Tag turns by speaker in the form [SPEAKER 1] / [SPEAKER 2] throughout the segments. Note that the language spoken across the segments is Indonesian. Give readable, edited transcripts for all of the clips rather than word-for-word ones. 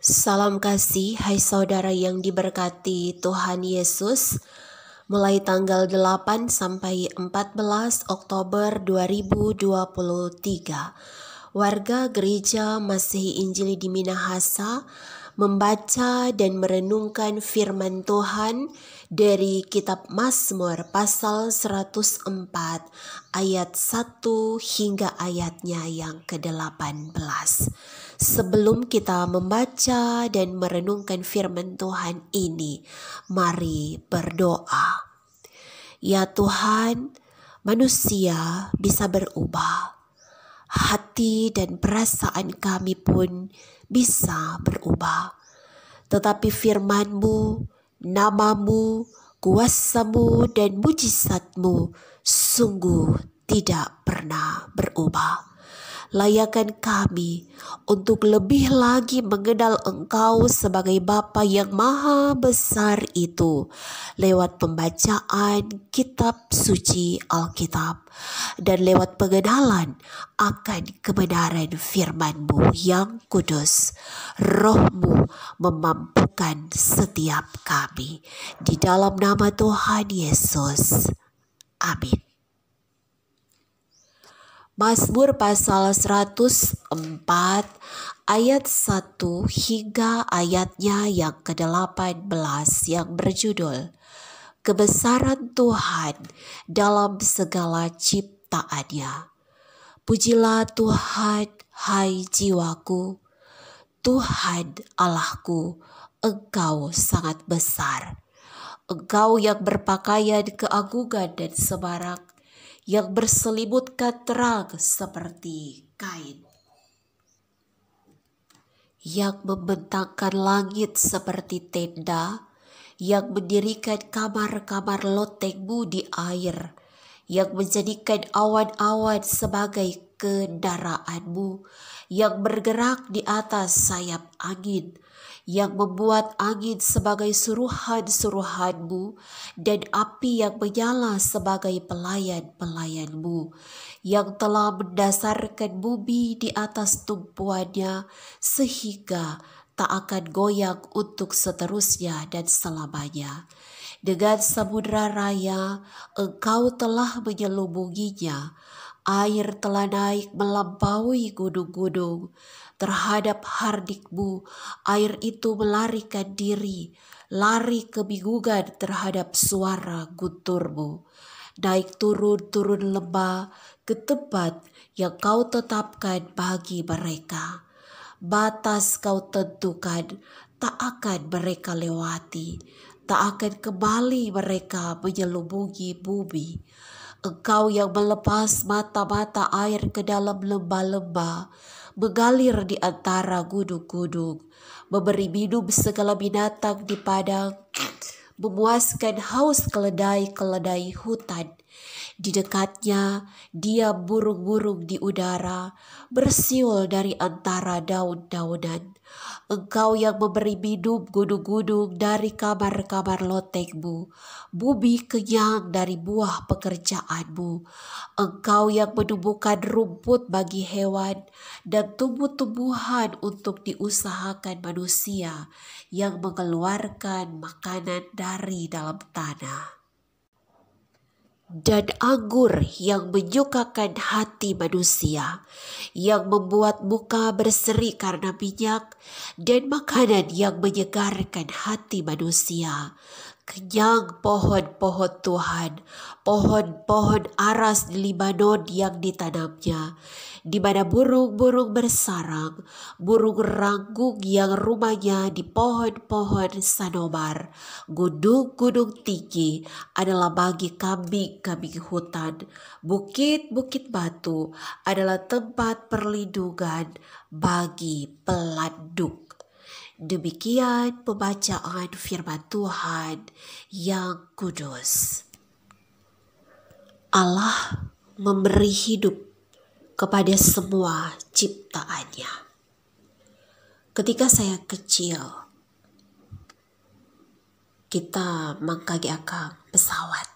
[SPEAKER 1] Salam kasih, hai saudara yang diberkati Tuhan Yesus. Mulai tanggal 8 sampai 14 Oktober 2023, warga Gereja Masihi Injili di Minahasa membaca dan merenungkan firman Tuhan dari kitab Mazmur pasal 104 ayat 1 hingga ayatnya yang ke-18. Sebelum kita membaca dan merenungkan firman Tuhan ini, mari berdoa. Ya Tuhan, manusia bisa berubah. Hati dan perasaan kami pun bisa berubah. Tetapi firman-Mu, nama-Mu, kuasa-Mu dan mujizat-Mu sungguh tidak pernah berubah. Layakan kami untuk lebih lagi mengenal Engkau sebagai Bapa yang Maha Besar itu lewat pembacaan kitab suci Alkitab dan lewat pengenalan akan kebenaran firman-Mu yang kudus. Roh-Mu memampukan setiap kami. Di dalam nama Tuhan Yesus. Amin. Mazmur pasal 104 ayat 1 hingga ayatnya yang ke-18 yang berjudul Kebesaran Tuhan dalam segala ciptaannya. Pujilah Tuhan, hai jiwaku, Tuhan Allahku, Engkau sangat besar. Engkau yang berpakaian keagungan dan semarak, yang berselimutkan terang seperti kain, yang membentangkan langit seperti tenda, yang mendirikan kamar-kamar loteng-Mu di air, yang menjadikan awan-awan sebagai kendaraan-Mu, yang bergerak di atas sayap angin, yang membuat angin sebagai suruhan-suruhan-Mu dan api yang menyala sebagai pelayan-pelayan-Mu, yang telah mendasarkan bumi di atas tumpuannya sehingga tak akan goyang untuk seterusnya dan selamanya. Dengan samudra raya Engkau telah menyelubunginya, air telah naik melampaui gunung-gunung. Terhadap hardik-Mu, air itu melarikan diri, lari kebingungan terhadap suara guntur-Mu. Naik turun lembah ke tempat yang Kau tetapkan bagi mereka. Batas Kau tentukan, tak akan mereka lewati, tak akan kembali mereka menyelubungi bumi. Engkau yang melepas mata-mata air ke dalam lembah-lembah, mengalir di antara gunung-gunung, memberi minum segala binatang di padang, memuaskan haus keledai-keledai hutan. Di dekatnya diam burung-burung di udara, bersiul dari antara daun-daunan. Engkau yang memberi minum gunung-gunung dari kamar-kamar loteng-Mu, bumi kenyang dari buah pekerjaan-Mu. Engkau yang menumbuhkan rumput bagi hewan dan tumbuh-tumbuhan untuk diusahakan manusia yang mengeluarkan makanan dari dalam tanah. Dan anggur yang menyukakan hati manusia, yang membuat muka berseri karena minyak, dan makanan yang menyegarkan hati manusia. Kenyang pohon-pohon Tuhan, pohon-pohon aras di Libanon yang ditanamnya, di mana burung-burung bersarang, burung ranggung yang rumahnya di pohon-pohon sanobar. Gunung-gunung tinggi adalah bagi kambing-kambing hutan, bukit-bukit batu adalah tempat perlindungan bagi pelanduk. Demikian pembacaan firman Tuhan yang kudus. Allah memberi hidup kepada semua ciptaannya. Ketika saya kecil, kita mengkagiakan pesawat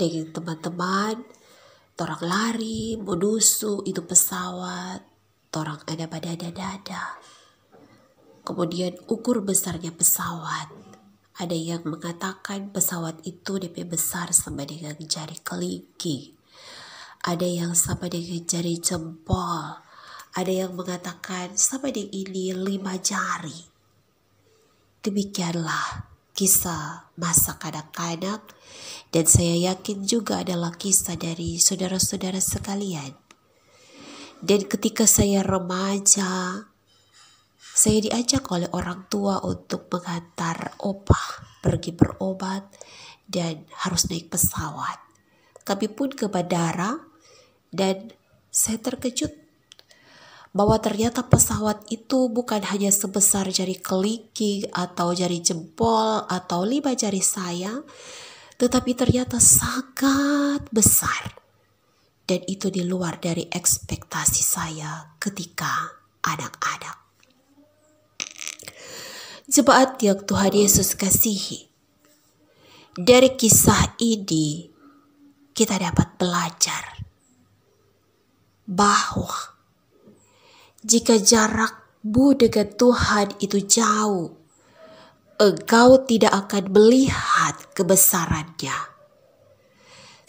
[SPEAKER 1] dengan teman-teman. Torang lari menusu itu pesawat, torang ada pada dada. Kemudian ukur besarnya pesawat. Ada yang mengatakan pesawat itu DP besar sama dengan jari kelingking. Ada yang sama dengan jari jempol. Ada yang mengatakan sama dengan ini 5 jari. Demikianlah kisah masa kanak-kanak, dan saya yakin juga adalah kisah dari saudara-saudara sekalian. Dan ketika saya remaja, saya diajak oleh orang tua untuk mengantar opah pergi berobat dan harus naik pesawat. Kami pun ke bandara dan saya terkejut bahwa ternyata pesawat itu bukan hanya sebesar jari kelingking atau jari jempol atau 5 jari saya, tetapi ternyata sangat besar. Dan itu di luar dari ekspektasi saya ketika anak-anak. Jemaat yang Tuhan Yesus kasihi, dari kisah ini kita dapat belajar bahwa jika jarakmu dengan Tuhan itu jauh, engkau tidak akan melihat kebesarannya.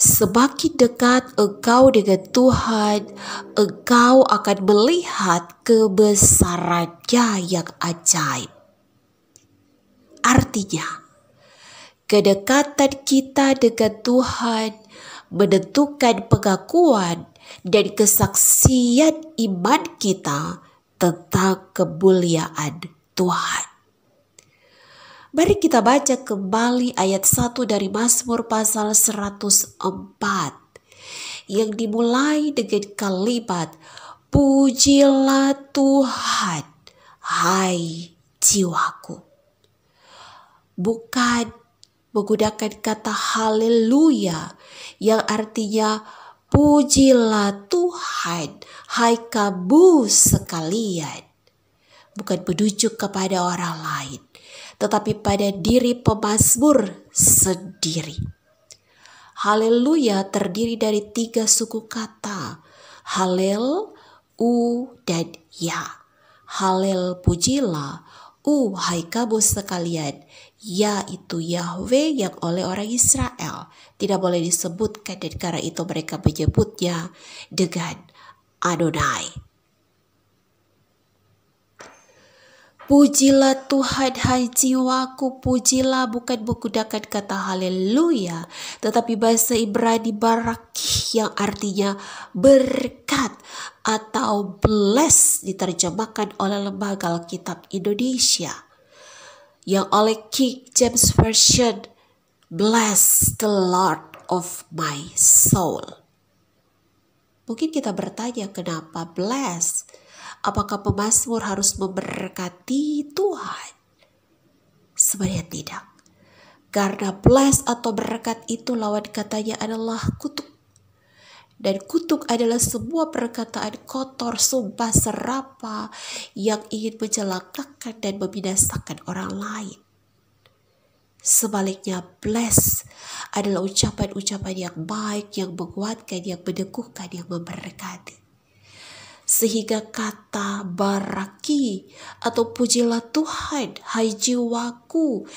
[SPEAKER 1] Semakin dekat engkau dengan Tuhan, engkau akan melihat kebesarannya yang ajaib. Artinya, kedekatan kita dengan Tuhan menentukan pengakuan dan kesaksian iman kita tentang kemuliaan Tuhan. Mari kita baca kembali ayat 1 dari Mazmur pasal 104 yang dimulai dengan kalimat, "Pujilah Tuhan, hai jiwaku." Bukan menggunakan kata haleluya yang artinya pujilah Tuhan, hai kamu sekalian. Bukan menuju kepada orang lain, tetapi pada diri pemazmur sendiri. Haleluya terdiri dari 3 suku kata, halel, dan ya. Halel pujilah, hai kamu sekalian, yaitu Yahweh yang oleh orang Israel tidak boleh disebutkan, dan karena itu mereka menyebutnya dengan Adonai. Pujilah Tuhan, hai jiwaku, pujilah bukan menggunakan kata haleluya, tetapi bahasa Ibrani barakih yang artinya berkat atau bless, diterjemahkan oleh Lembaga Alkitab Indonesia. Yang oleh King James Version, bless the Lord of my soul. Mungkin kita bertanya, kenapa bless? Apakah pemazmur harus memberkati Tuhan? Sebenarnya tidak. Karena bless atau berkat itu lawan katanya adalah kutuk. Dan kutuk adalah sebuah perkataan kotor, sumpah serapah yang ingin mencelakakan dan membinasakan orang lain. Sebaliknya, bless adalah ucapan-ucapan yang baik, yang menguatkan, yang meneguhkan, yang memberkati. Sehingga kata baraki atau pujilah Tuhan, hai jiwaku,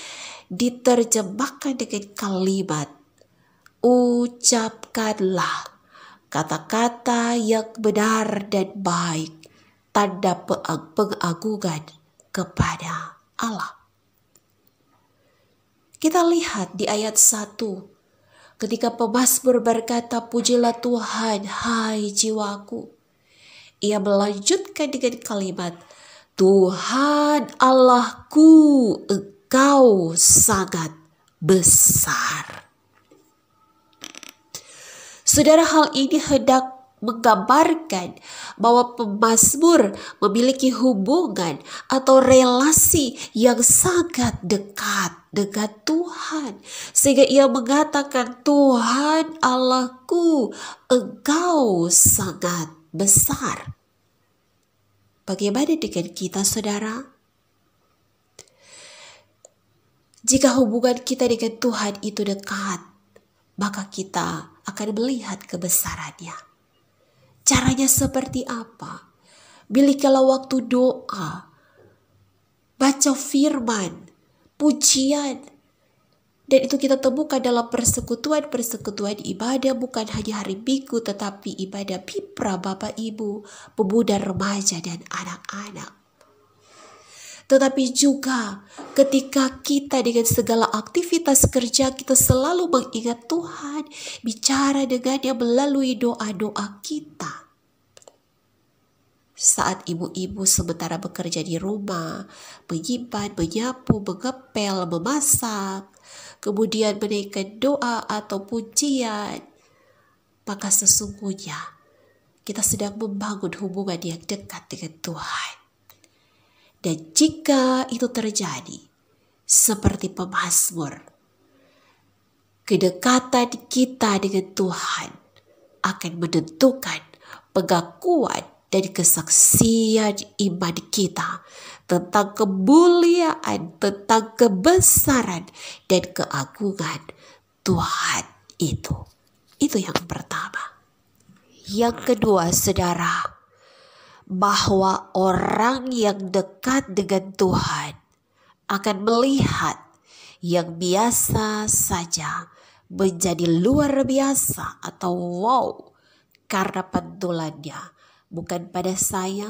[SPEAKER 1] diterjemahkan dengan kalimat ucapkanlah kata-kata yang benar dan baik, tanda pengagungan kepada Allah. Kita lihat di ayat 1, ketika pemazmur berkata, pujilah Tuhan, hai jiwaku. Ia melanjutkan dengan kalimat, Tuhan Allahku, engkau sangat besar. Saudara, hal ini hendak menggambarkan bahwa pemazmur memiliki hubungan atau relasi yang sangat dekat dengan Tuhan. Sehingga ia mengatakan, Tuhan Allahku, engkau sangat besar. Bagaimana dengan kita, saudara? Jika hubungan kita dengan Tuhan itu dekat, maka kita akan melihat kebesarannya. Caranya seperti apa? Milikilah waktu doa. baca firman, pujian. Dan itu kita temukan dalam persekutuan ibadah, bukan hanya hari Minggu, tetapi ibadah Pipra, Bapak Ibu, pemuda, remaja, dan anak-anak. Tetapi juga ketika kita dengan segala aktivitas kerja, kita selalu mengingat Tuhan, bicara dengannya melalui doa-doa kita. Saat ibu-ibu sementara bekerja di rumah, menyimpan, menyapu, mengepel, memasak, kemudian menaikkan doa atau pujian, maka sesungguhnya kita sedang membangun hubungan yang dekat dengan Tuhan. Dan jika itu terjadi, seperti pemazmur, kedekatan kita dengan Tuhan akan menentukan pengakuan dan kesaksian iman kita tentang kemuliaan, tentang kebesaran dan keagungan Tuhan itu. Itu yang pertama. Yang kedua, saudara, bahwa orang yang dekat dengan Tuhan akan melihat yang biasa saja menjadi luar biasa atau wow, karena pantulannya bukan pada saya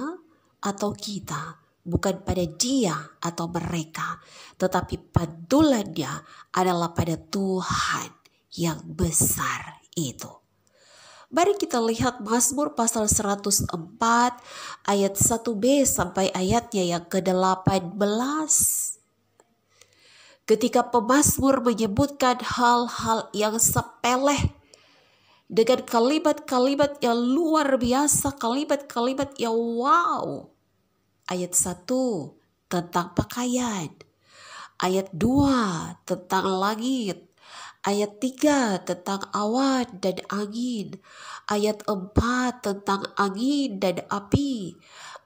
[SPEAKER 1] atau kita, bukan pada dia atau mereka, tetapi pantulannya adalah pada Tuhan yang besar itu. Mari kita lihat Mazmur pasal 104 ayat 1b sampai ayatnya yang ke-18. Ketika pemazmur menyebutkan hal-hal yang sepele dengan kalimat-kalimat yang luar biasa, kalimat-kalimat yang wow. Ayat 1 tentang pakaian, ayat 2 tentang langit, ayat 3 tentang awan dan angin, ayat 4 tentang angin dan api,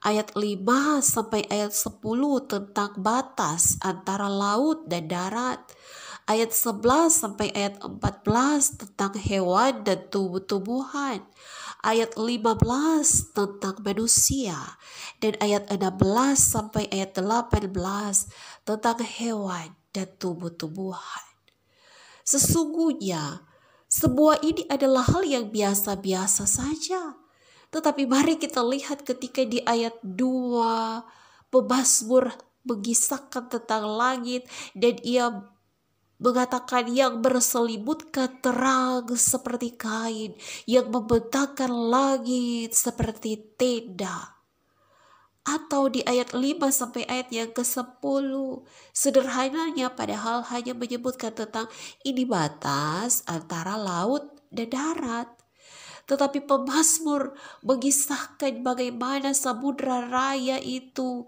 [SPEAKER 1] ayat 5 sampai ayat 10 tentang batas antara laut dan darat, ayat 11 sampai ayat 14 tentang hewan dan tumbuh-tumbuhan, ayat 15 tentang manusia, dan ayat 16 sampai ayat 18 tentang hewan dan tumbuh-tumbuhan. Sesungguhnya semua ini adalah hal yang biasa-biasa saja. Tetapi mari kita lihat ketika di ayat 2 pemazmur mengisahkan tentang langit dan ia mengatakan yang berselimutkan terang seperti kain, yang membentangkan langit seperti tenda. Atau di ayat 5 sampai ayat yang ke-10, sederhananya padahal hanya menyebutkan tentang ini batas antara laut dan darat. Tetapi pemazmur mengisahkan bagaimana samudra raya itu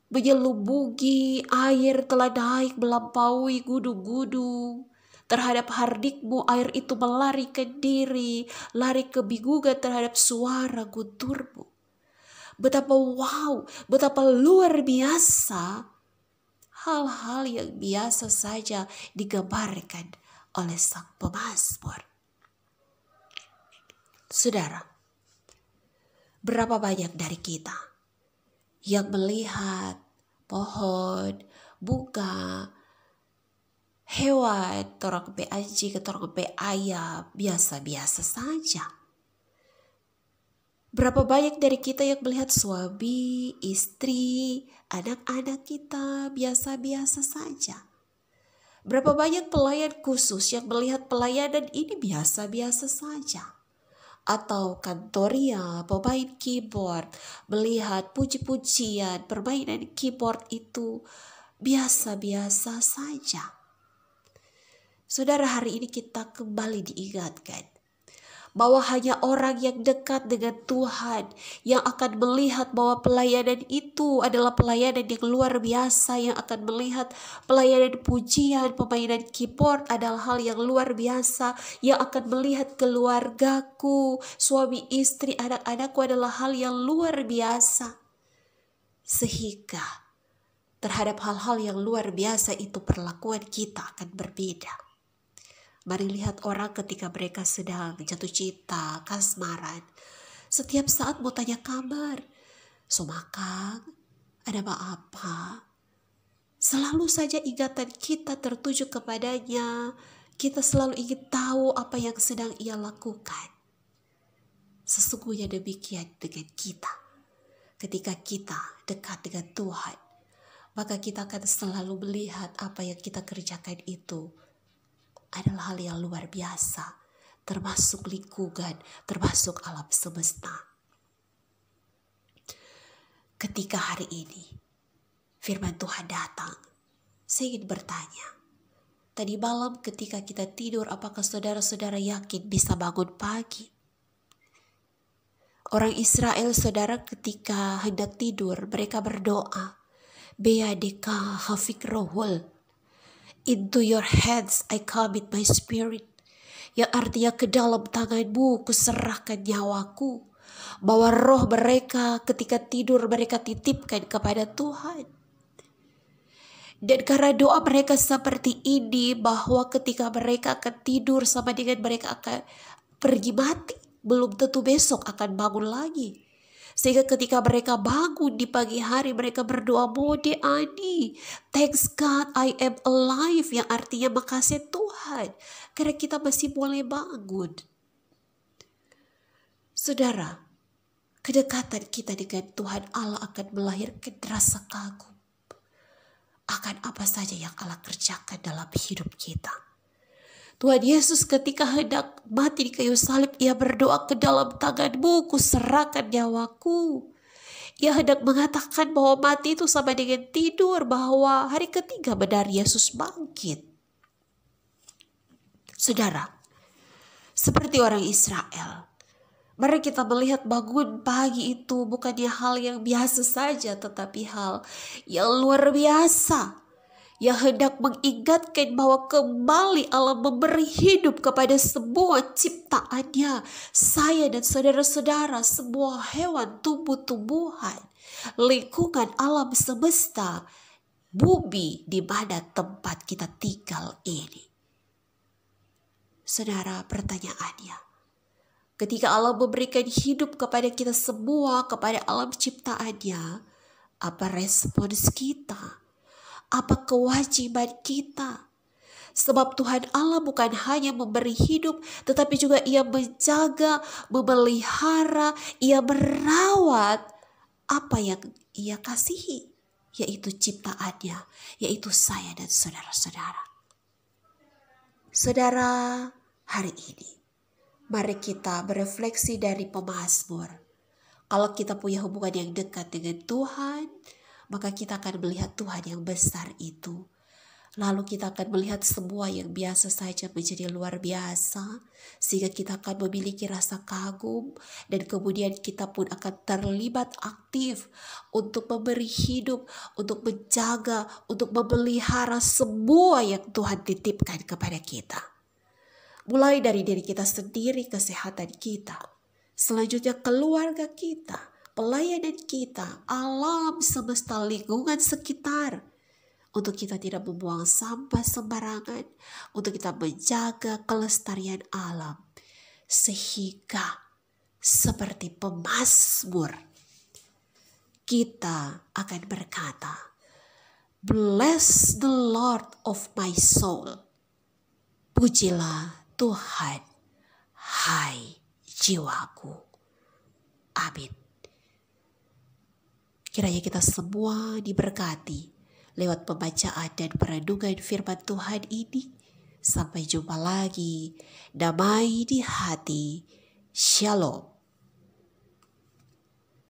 [SPEAKER 1] menyelubungi, air telah naik melampaui gunung-gunung. Terhadap hardikmu air itu melarikan diri, lari kebingungan terhadap suara gunturmu. Betapa wow, betapa luar biasa hal-hal yang biasa saja digambarkan oleh sang pemazmur. Saudara, berapa banyak dari kita yang melihat pohon, bunga, hewan, torang pe anjing, torang pe ayam, biasa-biasa saja. Berapa banyak dari kita yang melihat suami, istri, anak-anak kita biasa-biasa saja. Berapa banyak pelayan khusus yang melihat pelayanan ini biasa-biasa saja. Atau kantoria, pemain keyboard, melihat puji-pujian, permainan keyboard itu biasa-biasa saja. Saudara, hari ini kita kembali diingatkan bahwa hanya orang yang dekat dengan Tuhan yang akan melihat bahwa pelayanan itu adalah pelayanan yang luar biasa, yang akan melihat pelayanan pujian, permainan keyboard adalah hal yang luar biasa, yang akan melihat keluargaku, suami, istri, anak-anakku adalah hal yang luar biasa. Sehingga terhadap hal-hal yang luar biasa itu perlakuan kita akan berbeda. Mari lihat orang ketika mereka sedang jatuh cinta, kasmaran. Setiap saat mau tanya kabar. So makan, ada apa? Selalu saja ingatan kita tertuju kepadanya. Kita selalu ingin tahu apa yang sedang ia lakukan. Sesungguhnya demikian dengan kita. Ketika kita dekat dengan Tuhan, maka kita akan selalu melihat apa yang kita kerjakan itu adalah hal yang luar biasa, termasuk lingkungan, termasuk alam semesta. Ketika hari ini firman Tuhan datang, saya ingin bertanya, tadi malam ketika kita tidur, apakah saudara-saudara yakin bisa bangun pagi? Orang Israel, saudara, ketika hendak tidur, mereka berdoa, Beadeka hafik rohul, into your hands I commit my spirit. Yang artinya ke dalam tanganmu kuserahkan nyawaku. Bahwa roh mereka ketika tidur mereka titipkan kepada Tuhan. Dan karena doa mereka seperti ini, bahwa ketika mereka akan tidur sama dengan mereka akan pergi mati, belum tentu besok akan bangun lagi. Sehingga ketika mereka bangun di pagi hari, mereka berdoa, Mode Ani, thanks God I am alive, yang artinya makasih Tuhan, karena kita masih boleh bangun. Saudara, kedekatan kita dengan Tuhan Allah akan melahirkan rasa kagum akan apa saja yang Allah kerjakan dalam hidup kita. Tuhan Yesus ketika hendak mati di kayu salib, ia berdoa, ke dalam tanganmu kuserahkan nyawaku. Ia hendak mengatakan bahwa mati itu sama dengan tidur, bahwa hari ketiga benar Yesus bangkit. Saudara, seperti orang Israel, mari kita melihat bangun pagi itu bukannya hal yang biasa saja, tetapi hal yang luar biasa, yang hendak mengingatkan bahwa kembali Allah memberi hidup kepada semua ciptaannya, saya dan saudara-saudara, semua hewan, tumbuh-tumbuhan, lingkungan alam semesta, bumi di mana tempat kita tinggal ini. Saudara, pertanyaannya, ketika Allah memberikan hidup kepada kita semua, kepada alam ciptaannya, apa respons kita? Apa kewajiban kita? Sebab Tuhan Allah bukan hanya memberi hidup, tetapi juga Ia menjaga, memelihara, Ia merawat apa yang Ia kasihi, yaitu ciptaannya, yaitu saya dan saudara-saudara. Saudara, hari ini mari kita berefleksi dari pemazmur. Kalau kita punya hubungan yang dekat dengan Tuhan, maka kita akan melihat Tuhan yang besar itu. Lalu kita akan melihat semua yang biasa saja menjadi luar biasa, sehingga kita akan memiliki rasa kagum, dan kemudian kita pun akan terlibat aktif untuk memberi hidup, untuk menjaga, untuk memelihara semua yang Tuhan titipkan kepada kita. Mulai dari diri kita sendiri, kesehatan kita, selanjutnya keluarga kita, pelayanan kita, alam semesta, lingkungan sekitar, untuk kita tidak membuang sampah sembarangan, untuk kita menjaga kelestarian alam, sehingga seperti pemazmur kita akan berkata, Bless the Lord of my soul, pujilah Tuhan, hai jiwaku. Amin. Kiranya kita semua diberkati lewat pembacaan dan perenungan firman Tuhan ini. Sampai jumpa lagi. Damai di hati. Shalom.